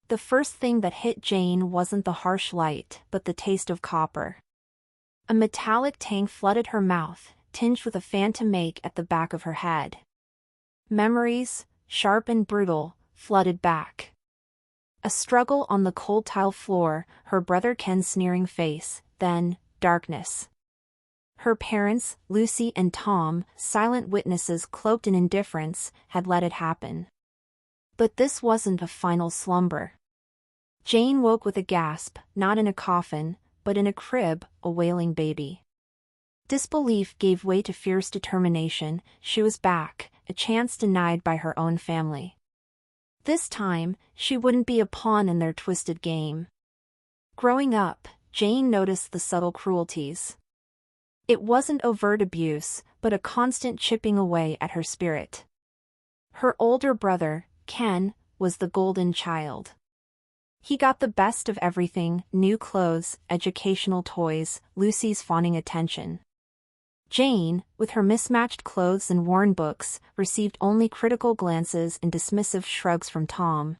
The first thing that hit Jane wasn't the harsh light, but the taste of copper. A metallic tang flooded her mouth, tinged with a phantom ache at the back of her head. Memories, sharp and brutal, flooded back. A struggle on the cold tile floor, her brother Ken's sneering face, then, darkness. Her parents, Lucy and Tom, silent witnesses cloaked in indifference, had let it happen. But this wasn't a final slumber. Jane woke with a gasp, not in a coffin, but in a crib, a wailing baby. Disbelief gave way to fierce determination. She was back, a chance denied by her own family. This time, she wouldn't be a pawn in their twisted game. Growing up, Jane noticed the subtle cruelties. It wasn't overt abuse, but a constant chipping away at her spirit. Her older brother, Ken, was the golden child. He got the best of everything: new clothes, educational toys, Lucy's fawning attention. Jane, with her mismatched clothes and worn books, received only critical glances and dismissive shrugs from Tom.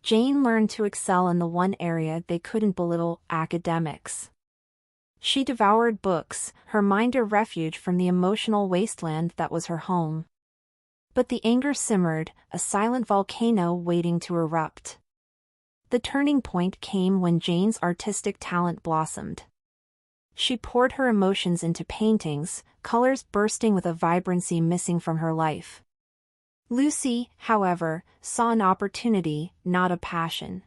Jane learned to excel in the one area they couldn't belittle: academics. She devoured books, her mind a refuge from the emotional wasteland that was her home. But the anger simmered, a silent volcano waiting to erupt. The turning point came when Jane's artistic talent blossomed. She poured her emotions into paintings, colors bursting with a vibrancy missing from her life. Lucy, however, saw an opportunity, not a passion.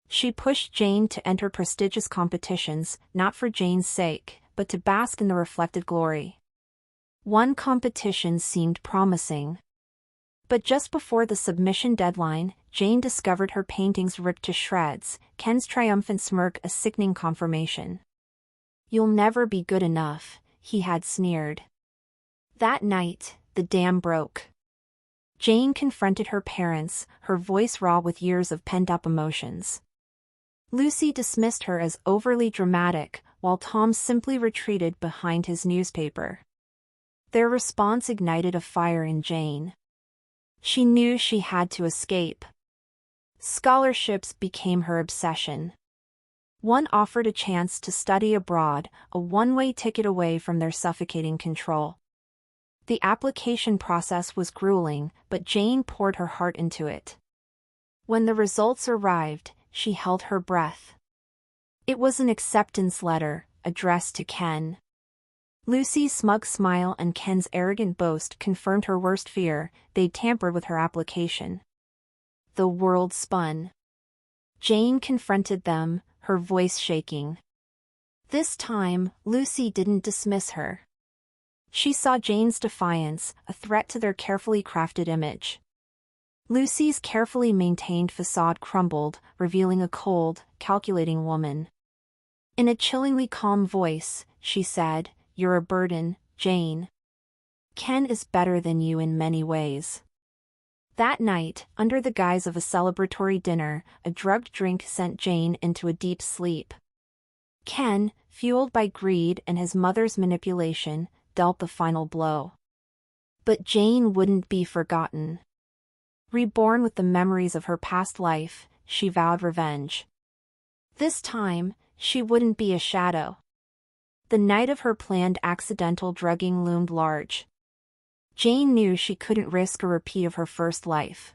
She pushed Jane to enter prestigious competitions, not for Jane's sake, but to bask in the reflected glory. One competition seemed promising. But just before the submission deadline, Jane discovered her paintings ripped to shreds, Ken's triumphant smirk a sickening confirmation. "You'll never be good enough," he had sneered. That night, the dam broke. Jane confronted her parents, her voice raw with years of pent-up emotions. Lucy dismissed her as overly dramatic, while Tom simply retreated behind his newspaper. Their response ignited a fire in Jane. She knew she had to escape. Scholarships became her obsession. One offered a chance to study abroad, a one-way ticket away from their suffocating control. The application process was grueling, but Jane poured her heart into it. When the results arrived, she held her breath. It was an acceptance letter, addressed to Ken. Lucy's smug smile and Ken's arrogant boast confirmed her worst fear: they'd tampered with her application. The world spun. Jane confronted them, her voice shaking. This time, Lucy didn't dismiss her. She saw Jane's defiance, a threat to their carefully crafted image. Lucy's carefully maintained facade crumbled, revealing a cold, calculating woman. In a chillingly calm voice, she said, "You're a burden, Jane. Ken is better than you in many ways." That night, under the guise of a celebratory dinner, a drugged drink sent Jane into a deep sleep. Ken, fueled by greed and his mother's manipulation, dealt the final blow. But Jane wouldn't be forgotten. Reborn with the memories of her past life, she vowed revenge. This time, she wouldn't be a shadow. The night of her planned accidental drugging loomed large. Jane knew she couldn't risk a repeat of her first life.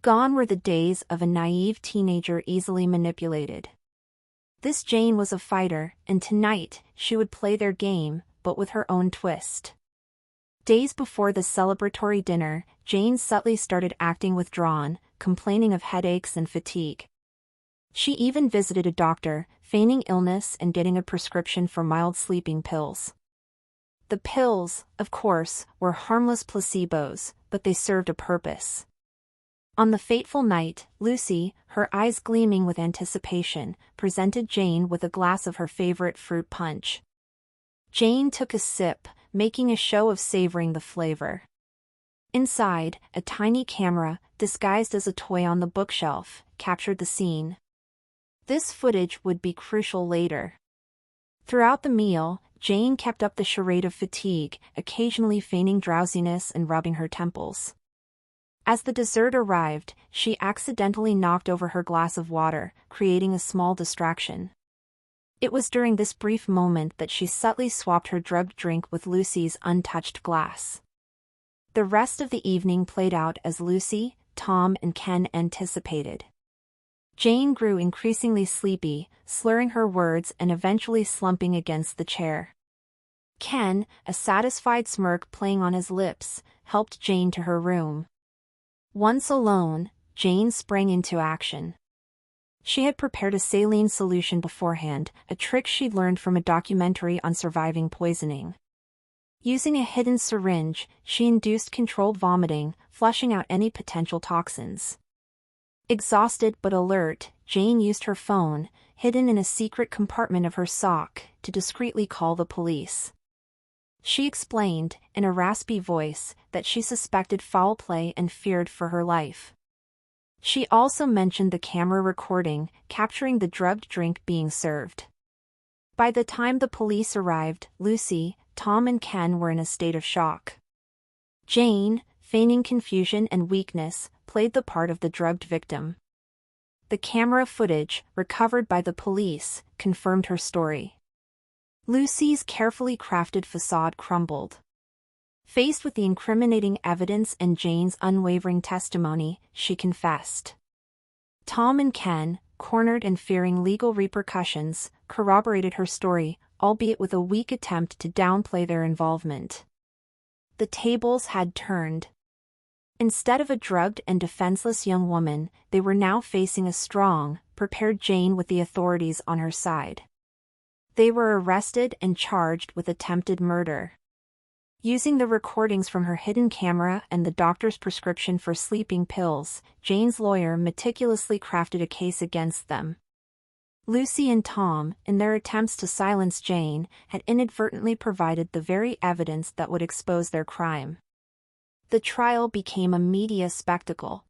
Gone were the days of a naive teenager easily manipulated. This Jane was a fighter, and tonight, she would play their game, but with her own twist. Days before the celebratory dinner, Jane subtly started acting withdrawn, complaining of headaches and fatigue. She even visited a doctor, feigning illness and getting a prescription for mild sleeping pills. The pills, of course, were harmless placebos, but they served a purpose. On the fateful night, Lucy, her eyes gleaming with anticipation, presented Jane with a glass of her favorite fruit punch. Jane took a sip, making a show of savoring the flavor. Inside, a tiny camera, disguised as a toy on the bookshelf, captured the scene. This footage would be crucial later. Throughout the meal, Jane kept up the charade of fatigue, occasionally feigning drowsiness and rubbing her temples. As the dessert arrived, she accidentally knocked over her glass of water, creating a small distraction. It was during this brief moment that she subtly swapped her drugged drink with Lucy's untouched glass. The rest of the evening played out as Lucy, Tom, and Ken anticipated. Jane grew increasingly sleepy, slurring her words and eventually slumping against the chair. Ken, a satisfied smirk playing on his lips, helped Jane to her room. Once alone, Jane sprang into action. She had prepared a saline solution beforehand, a trick she'd learned from a documentary on surviving poisoning. Using a hidden syringe, she induced controlled vomiting, flushing out any potential toxins. Exhausted but alert, Jane used her phone, hidden in a secret compartment of her sock, to discreetly call the police. She explained, in a raspy voice, that she suspected foul play and feared for her life. She also mentioned the camera recording, capturing the drugged drink being served. By the time the police arrived, Lucy, Tom, and Ken were in a state of shock. Jane, feigning confusion and weakness, played the part of the drugged victim. The camera footage, recovered by the police, confirmed her story. Lucy's carefully crafted facade crumbled. Faced with the incriminating evidence and Jane's unwavering testimony, she confessed. Tom and Ken, cornered and fearing legal repercussions, corroborated her story, albeit with a weak attempt to downplay their involvement. The tables had turned. Instead of a drugged and defenseless young woman, they were now facing a strong, prepared Jane with the authorities on her side. They were arrested and charged with attempted murder. Using the recordings from her hidden camera and the doctor's prescription for sleeping pills, Jane's lawyer meticulously crafted a case against them. Lucy and Tom, in their attempts to silence Jane, had inadvertently provided the very evidence that would expose their crime. The trial became a media spectacle.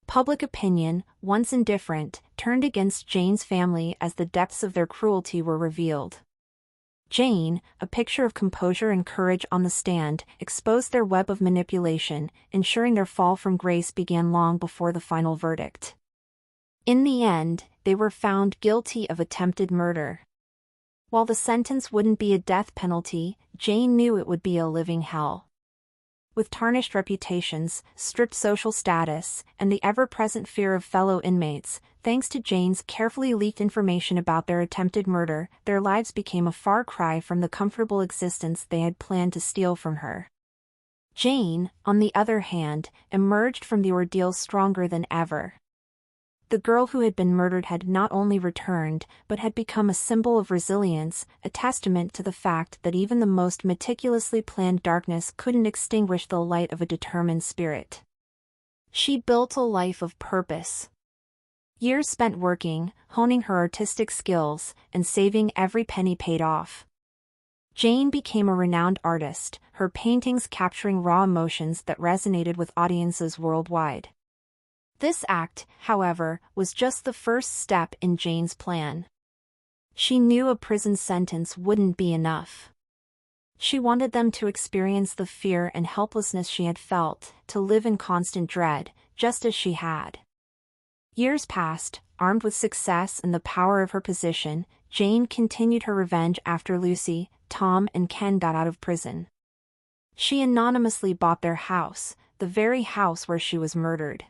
Public opinion, once indifferent, turned against Jane's family as the depths of their cruelty were revealed. Jane, a picture of composure and courage on the stand, exposed their web of manipulation, ensuring their fall from grace began long before the final verdict. In the end, they were found guilty of attempted murder. While the sentence wouldn't be a death penalty, Jane knew it would be a living hell. With tarnished reputations, strict social status, and the ever-present fear of fellow inmates, thanks to Jane's carefully leaked information about their attempted murder, their lives became a far cry from the comfortable existence they had planned to steal from her. Jane, on the other hand, emerged from the ordeal stronger than ever. The girl who had been murdered had not only returned, but had become a symbol of resilience, a testament to the fact that even the most meticulously planned darkness couldn't extinguish the light of a determined spirit. She built a life of purpose. Years spent working, honing her artistic skills, and saving every penny paid off. Jane became a renowned artist, her paintings capturing raw emotions that resonated with audiences worldwide. This act, however, was just the first step in Jane's plan. She knew a prison sentence wouldn't be enough. She wanted them to experience the fear and helplessness she had felt, to live in constant dread, just as she had. Years passed, armed with success and the power of her position, Jane continued her revenge after Lucy, Tom, and Ken got out of prison. She anonymously bought their house, the very house where she was murdered.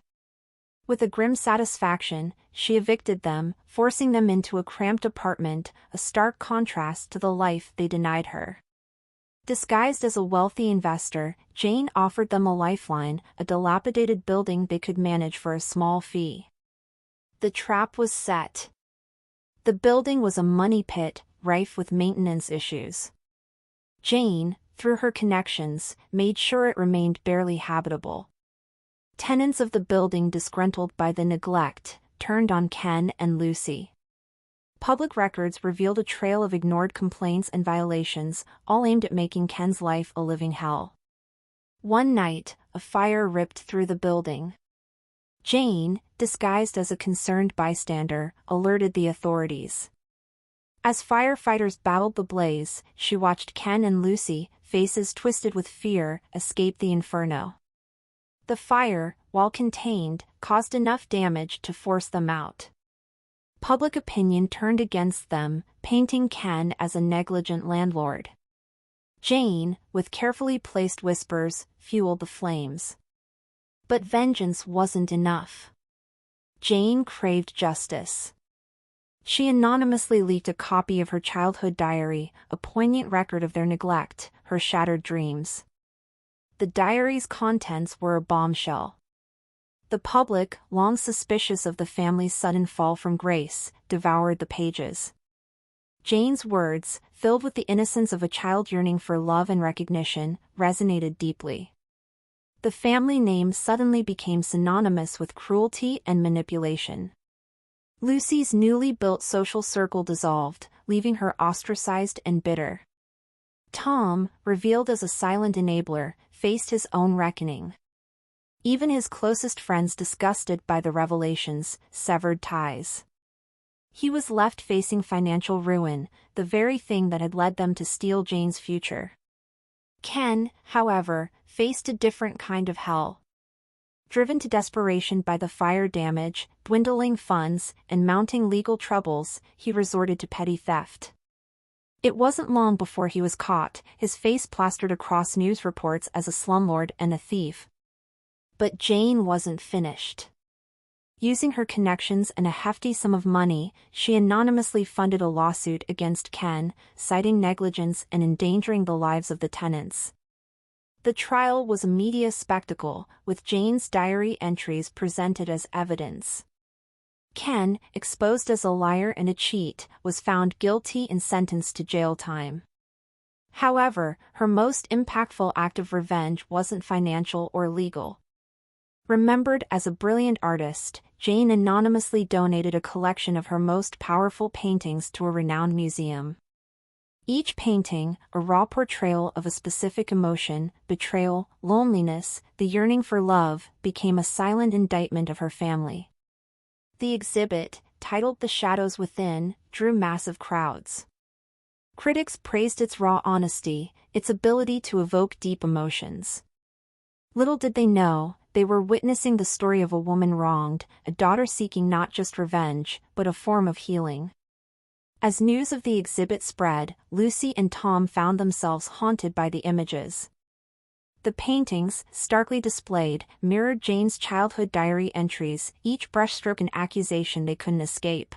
With a grim satisfaction, she evicted them, forcing them into a cramped apartment, a stark contrast to the life they denied her. Disguised as a wealthy investor, Jane offered them a lifeline, a dilapidated building they could manage for a small fee. The trap was set. The building was a money pit, rife with maintenance issues. Jane, through her connections, made sure it remained barely habitable. Tenants of the building, disgruntled by the neglect, turned on Ken and Lucy. Public records revealed a trail of ignored complaints and violations, all aimed at making Ken's life a living hell. One night, a fire ripped through the building. Jane, disguised as a concerned bystander, alerted the authorities. As firefighters battled the blaze, she watched Ken and Lucy, faces twisted with fear, escape the inferno. The fire, while contained, caused enough damage to force them out. Public opinion turned against them, painting Ken as a negligent landlord. Jane, with carefully placed whispers, fueled the flames. But vengeance wasn't enough. Jane craved justice. She anonymously leaked a copy of her childhood diary, a poignant record of their neglect, her shattered dreams. The diary's contents were a bombshell. The public, long suspicious of the family's sudden fall from grace, devoured the pages. Jane's words, filled with the innocence of a child yearning for love and recognition, resonated deeply. The family name suddenly became synonymous with cruelty and manipulation. Lucy's newly built social circle dissolved, leaving her ostracized and bitter. Tom, revealed as a silent enabler, faced his own reckoning. Even his closest friends, disgusted by the revelations, severed ties. He was left facing financial ruin, the very thing that had led them to steal Jane's future. Ken, however, faced a different kind of hell. Driven to desperation by the fire damage, dwindling funds, and mounting legal troubles, he resorted to petty theft. It wasn't long before he was caught, his face plastered across news reports as a slumlord and a thief. But Jane wasn't finished. Using her connections and a hefty sum of money, she anonymously funded a lawsuit against Ken, citing negligence and endangering the lives of the tenants. The trial was a media spectacle, with Jane's diary entries presented as evidence. Ken, exposed as a liar and a cheat, was found guilty and sentenced to jail time. However, her most impactful act of revenge wasn't financial or legal. Remembered as a brilliant artist, Jane anonymously donated a collection of her most powerful paintings to a renowned museum. Each painting, a raw portrayal of a specific emotion, betrayal, loneliness, the yearning for love, became a silent indictment of her family. The exhibit, titled The Shadows Within, drew massive crowds. Critics praised its raw honesty, its ability to evoke deep emotions. Little did they know, they were witnessing the story of a woman wronged, a daughter seeking not just revenge, but a form of healing. As news of the exhibit spread, Lucy and Tom found themselves haunted by the images. The paintings, starkly displayed, mirrored Jane's childhood diary entries, each brushstroke an accusation they couldn't escape.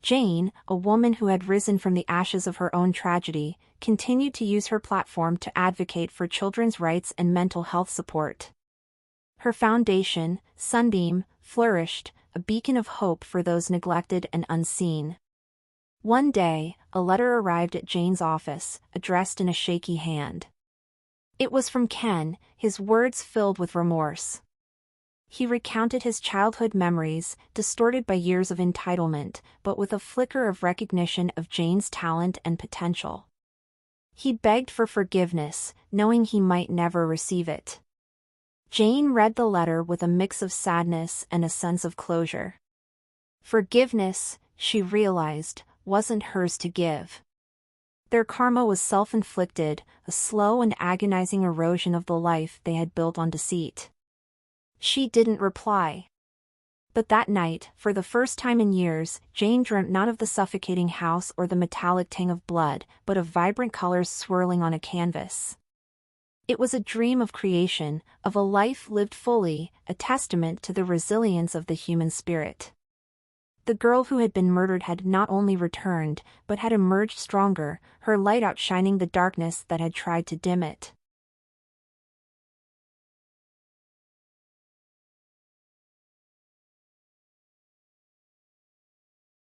Jane, a woman who had risen from the ashes of her own tragedy, continued to use her platform to advocate for children's rights and mental health support. Her foundation, Sunbeam, flourished, a beacon of hope for those neglected and unseen. One day, a letter arrived at Jane's office, addressed in a shaky hand. It was from Ken, his words filled with remorse. He recounted his childhood memories, distorted by years of entitlement, but with a flicker of recognition of Jane's talent and potential. He begged for forgiveness, knowing he might never receive it. Jane read the letter with a mix of sadness and a sense of closure. Forgiveness, she realized, wasn't hers to give. Their karma was self-inflicted, a slow and agonizing erosion of the life they had built on deceit. She didn't reply. But that night, for the first time in years, Jane dreamt not of the suffocating house or the metallic tang of blood, but of vibrant colors swirling on a canvas. It was a dream of creation, of a life lived fully, a testament to the resilience of the human spirit. The girl who had been murdered had not only returned, but had emerged stronger, her light outshining the darkness that had tried to dim it.